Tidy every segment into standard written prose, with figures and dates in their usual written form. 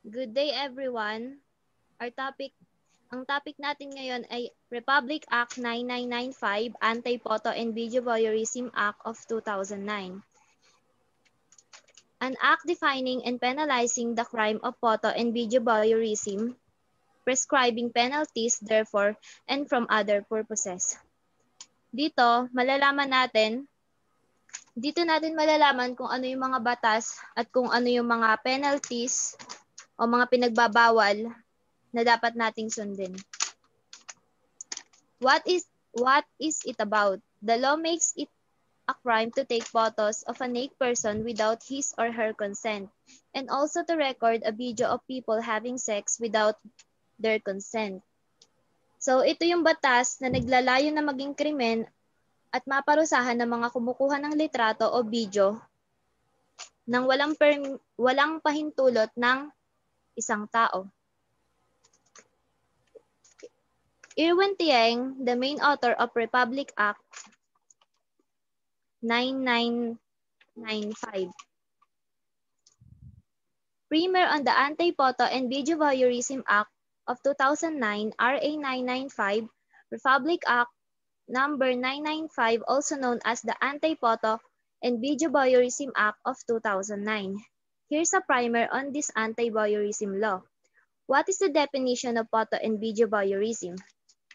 Good day everyone. Ang topic natin ngayon ay Republic Act 9995, Anti-Photo and Video Voyeurism Act of 2009. An act defining and penalizing the crime of photo and video voyeurism, prescribing penalties therefore and from other purposes. Dito natin malalaman kung ano yung mga batas at kung ano yung mga penalties o mga pinagbabawal na dapat nating sundin. What is it about? The law makes it a crime to take photos of a naked person without his or her consent, and also to record a video of people having sex without their consent. So ito yung batas na naglalayo na maging krimen at maparusahan ng mga kumukuha ng litrato o video nang walang pahintulot ng isang tao. Irwin Tieng, the main author of Republic Act 9995. Primer on the Anti-Photo and Video Voyeurism Act of 2009, RA 995, Republic Act number 995, also known as the Anti-Photo and Video Voyeurism Act of 2009. Here's a primer on this anti-voyeurism law. What is the definition of photo and video voyeurism?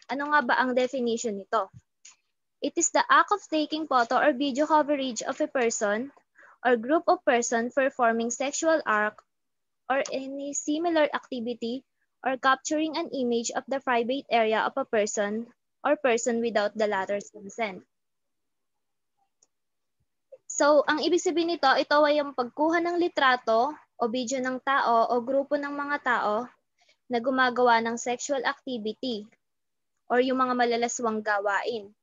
Ano nga ba ang definition nito? It is the act of taking photo or video coverage of a person or group of persons performing sexual act or any similar activity or capturing an image of the private area of a person or person without the latter's consent. So, ang ibig sabihin nito, ito ay ang pagkuha ng litrato o video ng tao o grupo ng mga tao na gumagawa ng sexual activity or yung mga malalaswang gawain.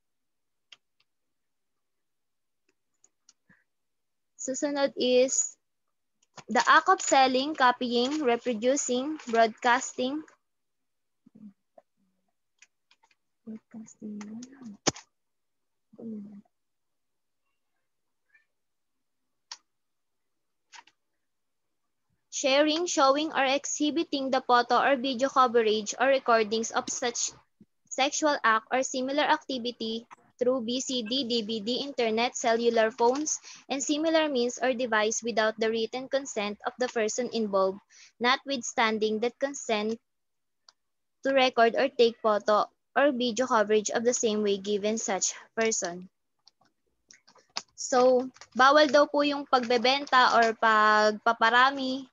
Susunod is the act of selling, copying, reproducing, broadcasting, sharing, showing, or exhibiting the photo or video coverage or recordings of such sexual act or similar activity through VCD, DVD, internet, cellular phones, and similar means or device without the written consent of the person involved, notwithstanding that consent to record or take photo or video coverage of the same way given such person. So, bawal daw po yung pagbebenta or pagpaparami,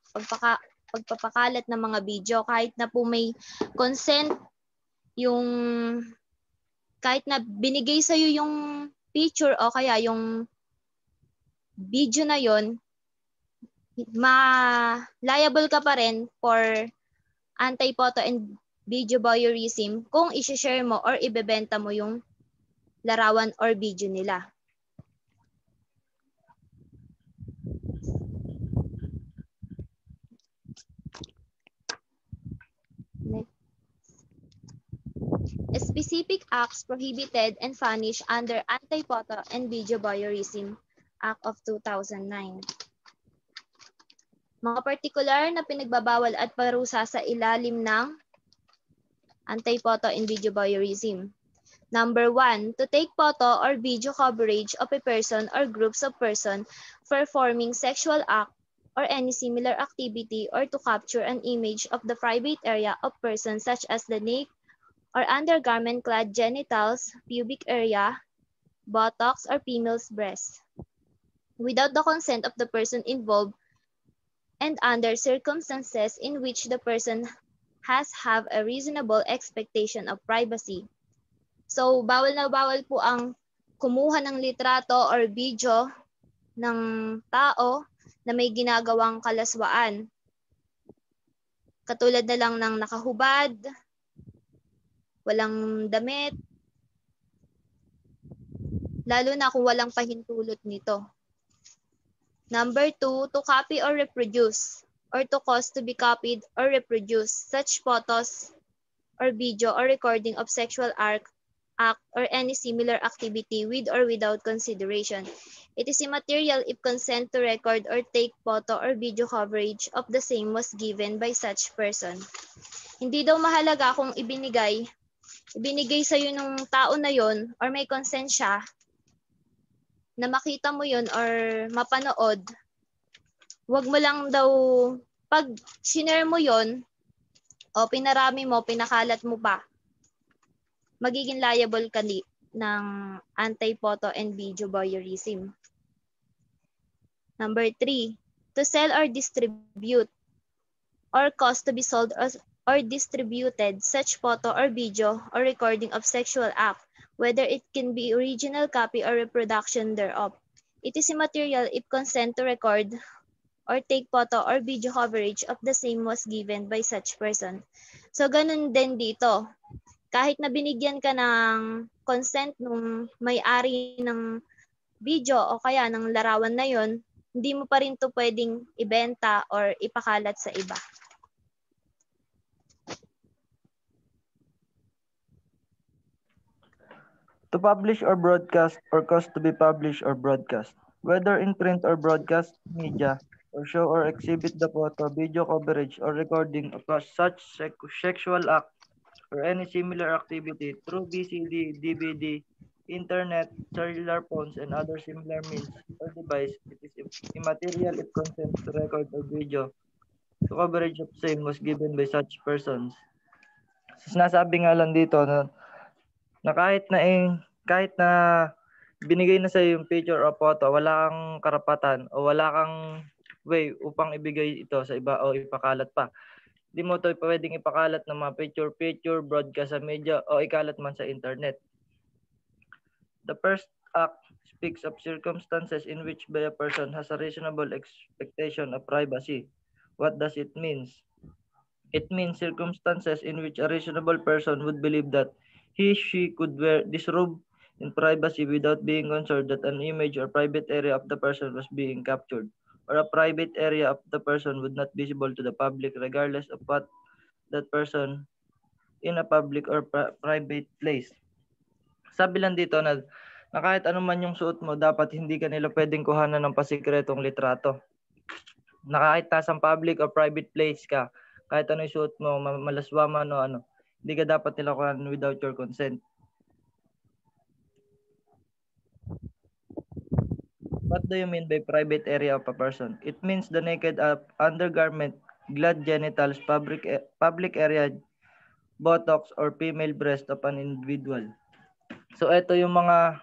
pagpapakalat ng mga video kahit na po may consent yung kahit na binigay sa iyo yung picture o kaya yung video na yon, liable ka pa rin for anti-photo and video voyeurism kung i-share mo or ibebenta mo yung larawan or video nila. Specific acts prohibited and punished under Anti-Photo and Video Voyeurism Act of 2009. Mga partikular na pinagbabawal at parusa sa ilalim ng Anti-Photo and Video Voyeurism. Number 1, to take photo or video coverage of a person or groups of persons performing sexual act or any similar activity or to capture an image of the private area of persons such as the neck or undergarment-clad genitals, pubic area, buttocks, or female's breast, without the consent of the person involved and under circumstances in which the person has have a reasonable expectation of privacy. So, bawal na bawal po ang kumuha ng litrato or video ng tao na may ginagawang kalaswaan. Katulad na lang ng nakahubad, walang damit, lalo na kung walang pahintulot nito. Number 2, to copy or reproduce or to cause to be copied or reproduced such photos or video or recording of sexual act act, or any similar activity with or without consideration. It is immaterial if consent to record or take photo or video coverage of the same was given by such person. Hindi daw mahalaga kung ibinigay sa'yo nung tao na yon or may consent siya na makita mo yon or mapanood. Huwag mo lang daw, pag shinare mo yon o pinarami mo, pinakalat mo pa, magiging liable ka ng anti-photo and video voyeurism. Number 3, to sell or distribute or cause to be sold or distributed such photo or video or recording of sexual act, whether it can be original copy or reproduction thereof. It is immaterial if consent to record or take photo or video coverage of the same was given by such person. So, ganun din dito. Kahit na binigyan ka ng consent nung may-ari ng video o kaya ng larawan na yon, hindi mo pa rin to pwedeng ibenta or ipakalat sa iba. To publish or broadcast or cause to be published or broadcast, whether in print or broadcast media, or show or exhibit the photo, video coverage, or recording of such sexual act or any similar activity through VCD, DVD, internet, cellular phones, and other similar means or device, it is immaterial if consent to record or video to coverage of same was given by such persons. Sinasabi nga lang dito na kahit na binigay na sa yung picture o photo, wala kang karapatan o wala kang way upang ibigay ito sa iba o ipakalat pa. Di mo ito pwedeng ipakalat ng mga picture, broadcast sa media o ikalat man sa internet. The first act speaks of circumstances in which by a person has a reasonable expectation of privacy. What does it mean? It means circumstances in which a reasonable person would believe that she could wear this robe in privacy without being concerned that an image or private area of the person was being captured, or a private area of the person would not be visible to the public regardless of what that person in a public or private place. Sabi lang dito na kahit anuman yung suot mo, dapat hindi ka nila pwedeng kuhanan ng pasikretong litrato. Na kahit nasang public or private place ka, kahit ano yung suot mo, malaswaman o ano, hindi ka dapat nila kuhanan without your consent. What do you mean by private area of a person? It means the naked undergarment, glad genitals, public area, buttocks, or female breast of an individual. So, ito yung mga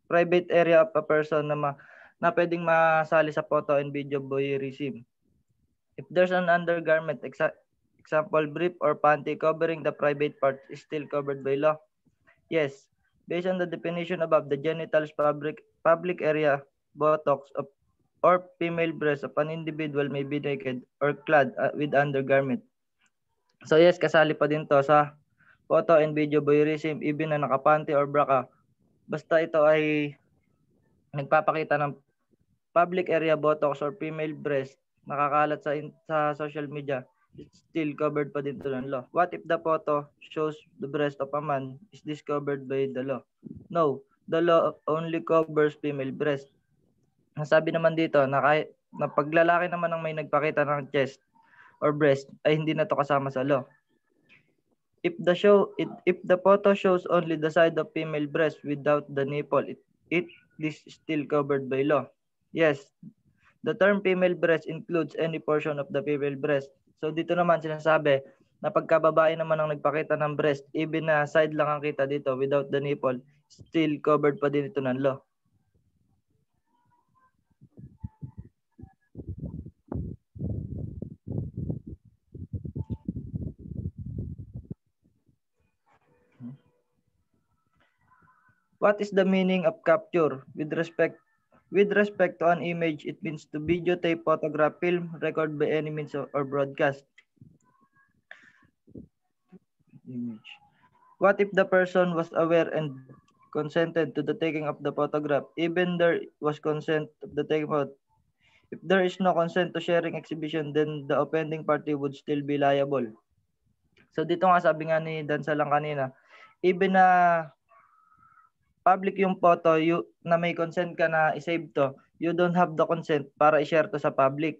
private area of a person na pwedeng masali sa photo and video voyeurism. If there's an undergarment, example, brief or panty covering the private part is still covered by law? Yes. Based on the definition above, the genitals, public area, buttocks, or female breast of an individual may be naked or clad with undergarment. So yes, kasali pa din to sa photo and video voyeurism, even na nakapanty or bra ka. Basta ito ay nagpapakita ng public area, buttocks, or female breast, nakakalat sa social media, it's still covered pa din to ng law. What if the photo shows the breast of a man? Is this covered by the law? No, the law only covers female breast. Sabi naman dito na pag lalaki naman ang may nagpakita ng chest or breast, ay hindi na to kasama sa law. If the photo shows only the side of female breast without the nipple, this is still covered by law. Yes, the term female breast includes any portion of the female breast. So dito naman sinasabi na pagka babae naman ang nagpakita ng breast, even na side lang ang kita dito without the nipple, still covered pa din ito ng law. What is the meaning of capture? With respect to an image, it means to videotape, photograph, film, record by any means or broadcast. Image. What if the person was aware and consented to the taking of the photograph? Even there was consent of the taking of. If there is no consent to sharing exhibition, then the offending party would still be liable. So dito nga sabi nga ni Dansa lang kanina, even na public yung photo, na may consent ka na i-save to, you don't have the consent para i-share to sa public.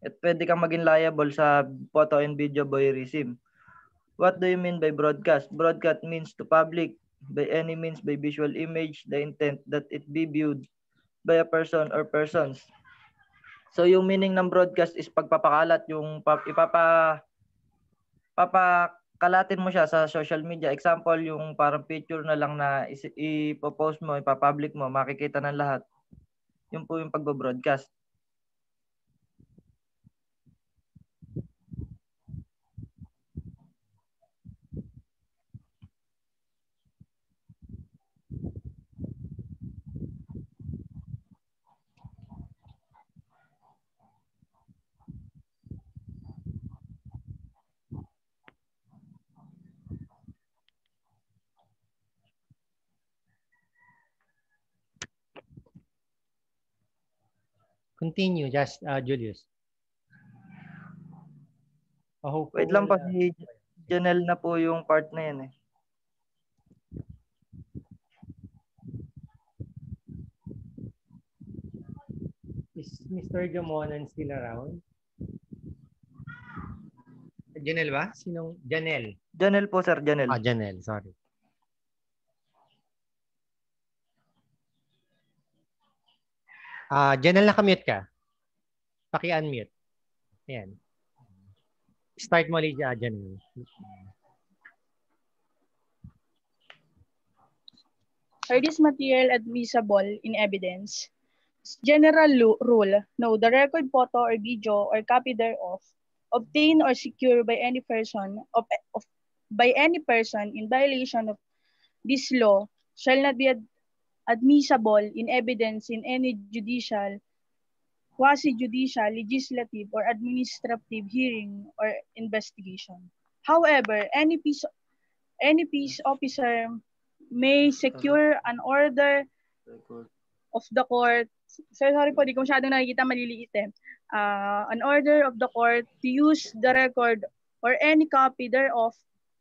At pwede kang maging liable sa photo and video voyeurism. What do you mean by broadcast? Broadcast means to public by any means by visual image, the intent that it be viewed by a person or persons. So yung meaning ng broadcast is pagpapakalat, yung papakalatin mo siya sa social media. Example, yung parang picture na lang na ipopost mo, ipapublic mo, makikita ng lahat. Yun po yung pagbo-broadcast. Continue, just Julius. Wait lang pa, si Janelle na po yung part na yan eh. Is Mr. Jamonan still around? Janelle ba? Sinong? Janelle. Janelle po, sir. Janelle. Janelle. Sorry. Janelle, nakamute ka. Paki-unmute. Ayan. Start mo ulit, Janelle. Are this material admissible in evidence? General rule, no, the record, photo, or video, or copy thereof, obtained or secured by any person by any person in violation of this law shall not be admissible in evidence in any judicial, quasi-judicial, legislative, or administrative hearing or investigation. However, any peace officer may secure an order of the court. Sorry po, di ko masyadong nakikita, maliliit eh. An order of the court to use the record or any copy thereof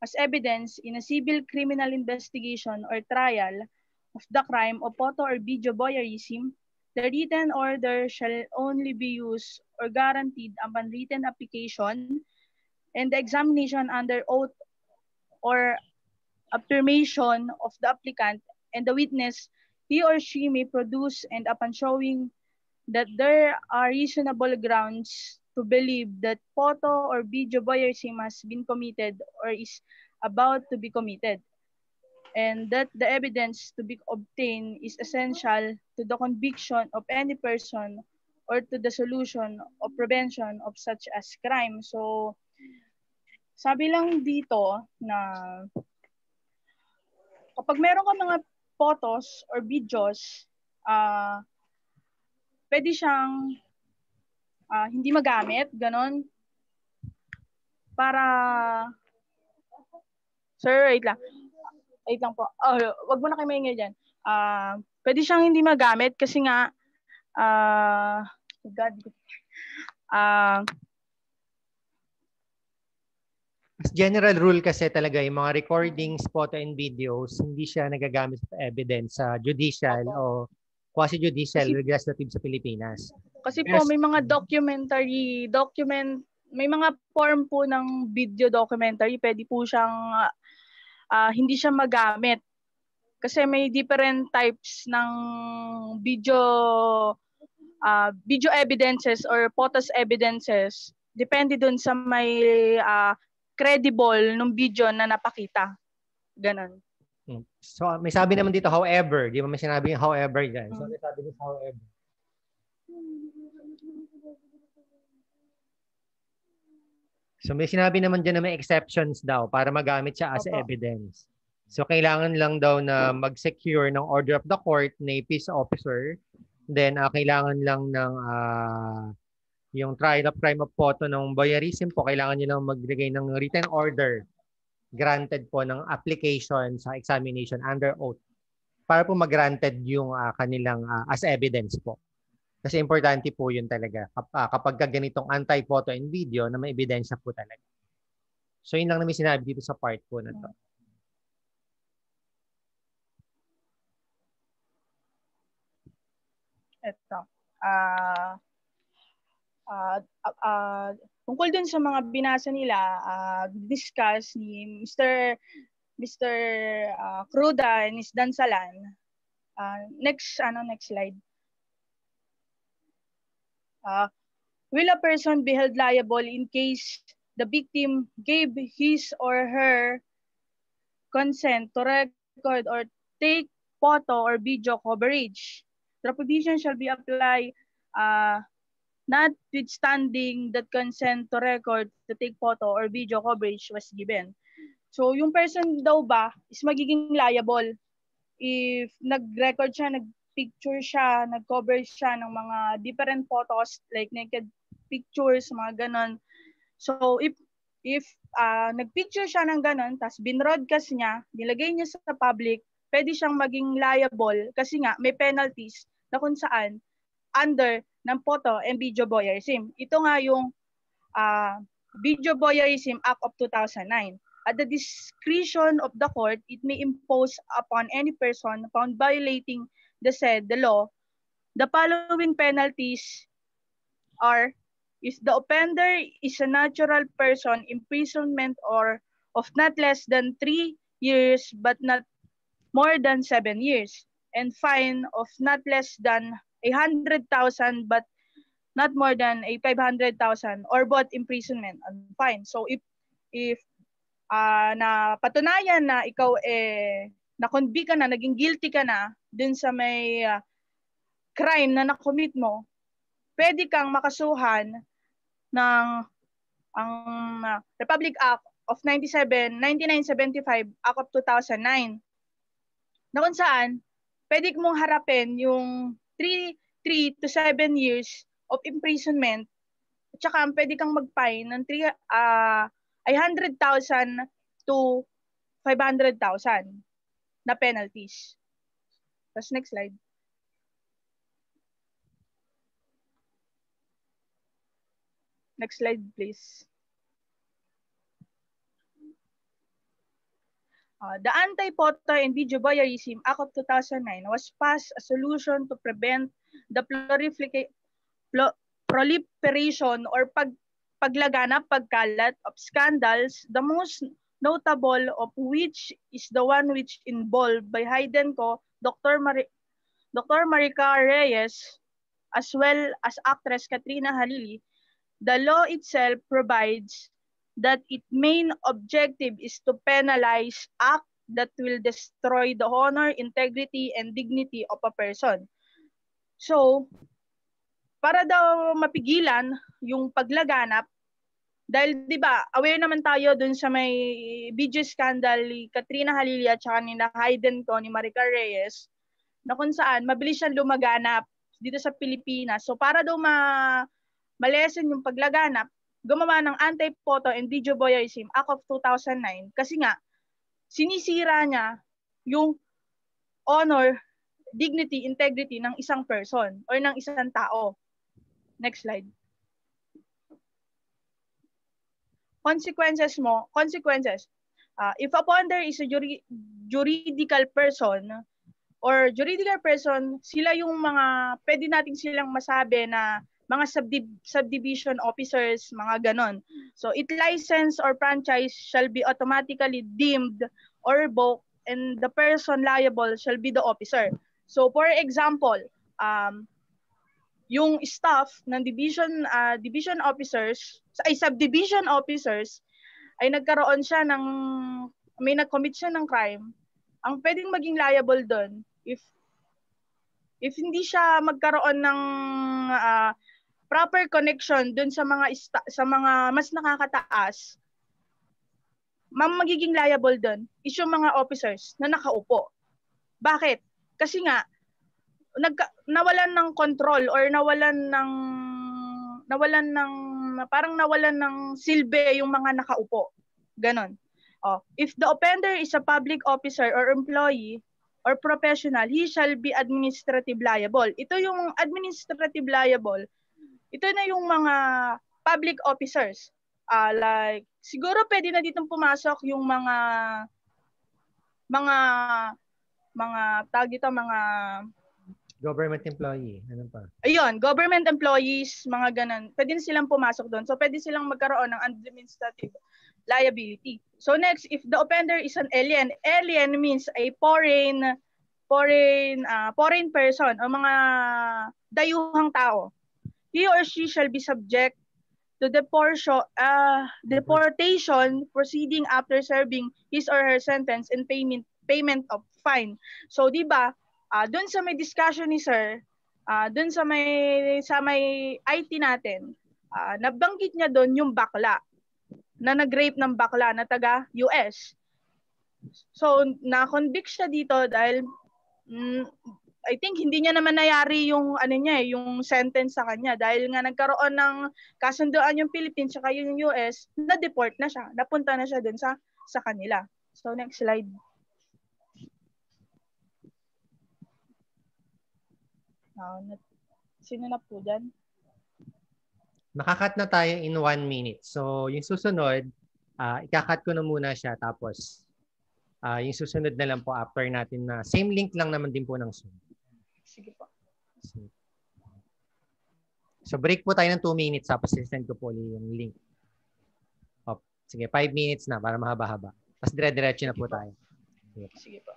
as evidence in a civil criminal investigation or trial of the crime of photo or video voyeurism. The written order shall only be used or guaranteed upon written application and the examination under oath or affirmation of the applicant and the witness he or she may produce, and upon showing that there are reasonable grounds to believe that photo or video voyeurism has been committed or is about to be committed, and that the evidence to be obtained is essential to the conviction of any person or to the solution or prevention of such as crime. So, sabi lang dito na kapag meron ka mga photos or videos, pwede siyang hindi magamit, ganon. Para, sir, wait lang. Wait lang po. Wag mo na kayo maingay dyan. Pwede siyang hindi magamit kasi nga, general rule kasi talaga yung mga recordings, photo and videos, hindi siya nagagamit sa evidence sa judicial o quasi-judicial legislative sa Pilipinas. Kasi po may mga may mga form po ng video documentary, pwede po siyang hindi siya magamit. Kasi may different types ng video evidences or photos evidences. Depende dun sa may credible nung video na napakita. Ganon. So, may sabi naman dito, however. Di ba may sinabi yung however dyan? So, may sabi dito, however. So, may sinabi naman dyan na may exceptions daw para magamit siya as evidence. So, kailangan lang daw na mag-secure ng order of the court na peace officer. Then, kailangan lang ng yung trial of crime of photo ng voyeurism po, kailangan nyo lang maglagay ng written order granted po ng application sa examination under oath para po mag-granted yung kanilang as evidence po. Kasi importante po yun talaga kapag ganitong anti-photo and video na may ebidensya po talaga. So yun lang namin sinabi dito sa part po na to. ito. Tungkol dun sa mga binasa nila, discuss ni Mr. Cruda and Ms. Dansalan. Next slide. Will a person be held liable in case the victim gave his or her consent to record or take photo or video coverage? The provision shall be applied notwithstanding that consent to record, to take photo or video coverage was given. So yung person daw ba is magiging liable if nag-record siya, nag-picture siya, nag-cover siya ng mga different photos like naked pictures, mga ganon. So if nag-picture siya ng ganon, tapos binroadcast niya, nilagay niya sa public, pwede siyang maging liable kasi nga may penalties na kung saan under ng photo and video voyeurism. Ito nga yung Video Voyeurism Act of 2009. At the discretion of the court, it may impose upon any person found violating the law, the following penalties are: if the offender is a natural person, imprisonment or of not less than 3 years but not more than 7 years, and fine of not less than 100,000 but not more than 500,000, or both imprisonment and fine. So if na patunayan na ikaw na-convict ka na, naging guilty ka na dun sa may crime na na-commit mo, pwede kang makasuhan ng ang Republic Act of 1975, Act of 2009, na kung saan pwede mong harapin yung 3 to 7 years of imprisonment, at saka pwede kang mag-fine ng 100,000 to 500,000 na penalties. Tapos next slide. Next slide, please. The Anti-Photo and Video Voyeurism Act of 2009 was passed a solution to prevent the proliferation or paglaganap, pagkalat of scandals, the most notable of which is the one which involved by Haydenco, Dr. Marica Reyes, as well as actress Katrina Halili. The law itself provides that its main objective is to penalize acts that will destroy the honor, integrity, and dignity of a person. So, para daw mapigilan yung paglaganap, dahil 'di ba, aware naman tayo dun sa may video scandal ni Katrina Halili at saka ni Haydenco, ni Marica Reyes, na kung saan mabilis siyang lumaganap dito sa Pilipinas. So para daw malesen yung paglaganap, gumawa ng Anti-Photo and Video Voyeurism Act of 2009 kasi nga sinisira niya yung honor, dignity, integrity ng isang person or ng isang tao. Next slide. Consequences. If a offender is a juridical person or juridical person, sila yung mga pwede nating silang masabi na mga subdivision officers, mga ganon. So, its license or franchise shall be automatically deemed or revoked and the person liable shall be the officer. So, for example, yung staff ng division officers, ay subdivision officers, ay nagkaroon siya ng, may nag-commit siya ng crime, ang pwedeng maging liable doon if hindi siya magkaroon ng proper connection dun sa mga mas nakakataas, magiging liable dun is yung mga officers na nakaupo. Bakit? Kasi nga nawalan ng control or nawalan ng silbi yung mga nakaupo. Ganon. If the offender is a public officer or employee or professional, he shall be administrative liable. Ito yung administrative liable. Ito na yung mga public officers. Like siguro pwede na ditong pumasok yung mga tawag dito, mga Government employee. Ano pa? Ayun, government employees, mga ganun. Pwede silang pumasok doon. So, pwede silang magkaroon ng administrative liability. So, next, if the offender is an alien, alien means a foreign person o mga dayuhang tao. He or she shall be subject to deportation proceeding after serving his or her sentence and payment of fine. So, di ba, doon sa may discussion ni Sir, doon sa may IT natin, nabanggit niya doon yung bakla na nag-rape ng bakla na taga US. So, na-convict siya dito dahil I think hindi niya naman nayari yung yung sentence sa kanya dahil nga nagkaroon ng kasunduan yung Philippines saka yung US, na-deport na siya. Napunta na siya doon sa kanila. So, next slide. Sino na po dyan? Makakat na tayo in 1 minute. So, yung susunod, ikakat ko na muna siya. Tapos, yung susunod na lang po after natin na same link lang naman din po ng Zoom. Sige po. So, break po tayo ng 2 minutes. Tapos, send ko po yung link. Sige, 5 minutes na para mahaba-haba. Tapos, dire-diretso na po tayo. Sige po.